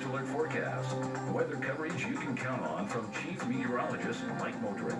alert forecast. Weather coverage you can count on from Chief Meteorologist Mike Modrick.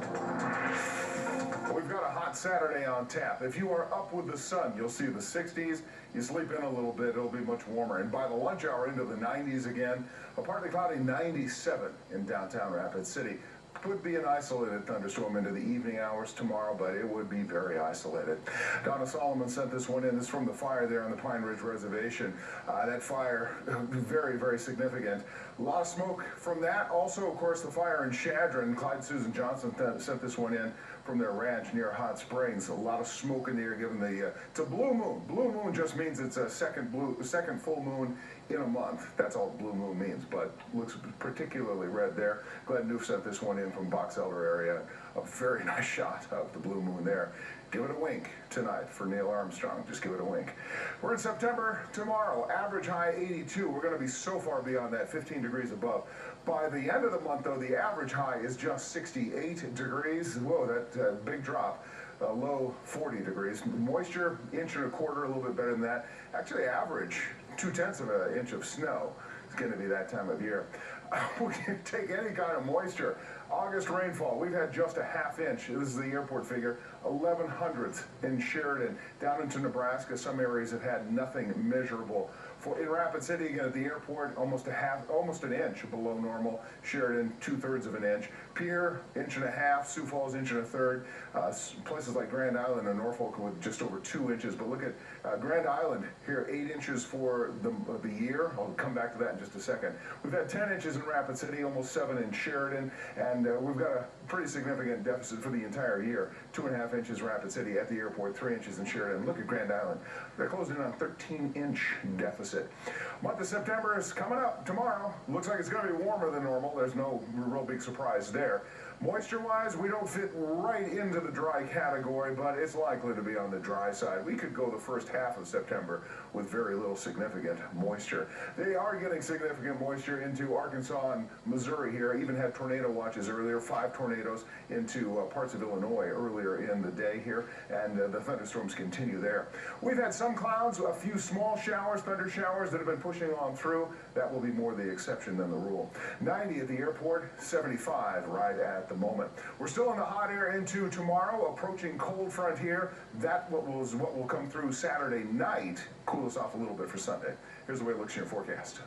We've got a hot Saturday on tap. If you are up with the sun, you'll see the 60s. You sleep in a little bit, it'll be much warmer. And by the lunch hour, into the 90s again. A partly cloudy 97 in downtown Rapid City. Could be an isolated thunderstorm into the evening hours tomorrow, but it would be very isolated. Donna Solomon sent this one in. This is from the fire there on the Pine Ridge Reservation. That fire, very, very significant. A lot of smoke from that. Also, of course, the fire in Chadron. Clyde Susan Johnson sent this one in from their ranch near Hot Springs. A lot of smoke in the air given the, it's a blue moon. Blue moon just means it's a second full moon in a month. That's all blue moon means, but looks particularly red there. Glenn Noof sent this one in from Box Elder area. A very nice shot of the blue moon there. Give it a wink tonight for Neil Armstrong. Just give it a wink. We're in September tomorrow. Average high 82. We're going to be so far beyond that, 15 degrees above. By the end of the month, though, the average high is just 68 degrees. Whoa, that big drop. Low 40 degrees. Moisture, 1.25 inches, a little bit better than that. Actually, average 0.2 of an inch of snow. It's going to be that time of year. We can take any kind of moisture. August rainfall, we've had just a ½ inch. This is the airport figure. 11/100th in Sheridan. Down into Nebraska, some areas have had nothing measurable. In Rapid City, again at the airport, almost an inch below normal. Sheridan, 2/3 of an inch. Pierre, 1.5 inches. Sioux Falls, 1.33 inches. Places like Grand Island and Norfolk with just over 2 inches. But look at Grand Island here, 8 inches for the year. I'll come back to that in just a second. We've had 10 inches in Rapid City, almost 7 in Sheridan, and we've got a pretty significant deficit for the entire year. 2.5 inches Rapid City at the airport, 3 inches in Sheridan. Look at Grand Island. They're closing in on 13-inch deficit. Month of September is coming up tomorrow. Looks like it's going to be warmer than normal. There's no real big surprise there. Moisture-wise, we don't fit right into the dry category, but it's likely to be on the dry side. We could go the first half of September with very little significant moisture. They are getting significant moisture into Arkansas and Missouri here. Even had tornado watches earlier, 5 tornadoes into parts of Illinois earlier in the day here, and the thunderstorms continue there. We've had some clouds, a few small showers, thunder showers that have been pushing on through. That will be more the exception than the rule. 90 at the airport, 75 right at the moment. We're still in the hot air into tomorrow, approaching cold front here. That was what will come through Saturday night, cool us off a little bit for Sunday. Here's the way it looks in your forecast.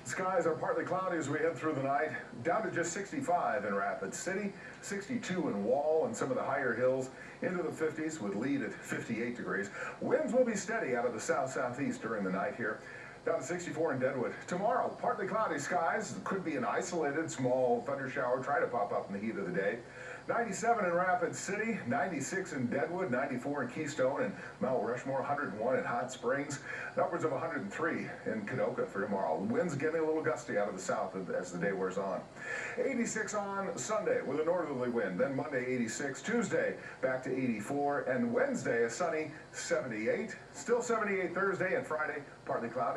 Skies are partly cloudy as we head through the night, down to just 65 in Rapid City, 62 in Wall and some of the higher hills, into the 50s with lead at 58 degrees. Winds will be steady out of the south-southeast during the night here. Down to 64 in Deadwood. Tomorrow, partly cloudy skies. Could be an isolated small thunder shower. Try to pop up in the heat of the day. 97 in Rapid City, 96 in Deadwood, 94 in Keystone and Mount Rushmore, 101 in Hot Springs, and upwards of 103 in Kadoka for tomorrow. Winds getting a little gusty out of the south as the day wears on. 86 on Sunday with a northerly wind. Then Monday, 86. Tuesday, back to 84. And Wednesday, a sunny 78. Still 78 Thursday and Friday, partly cloudy.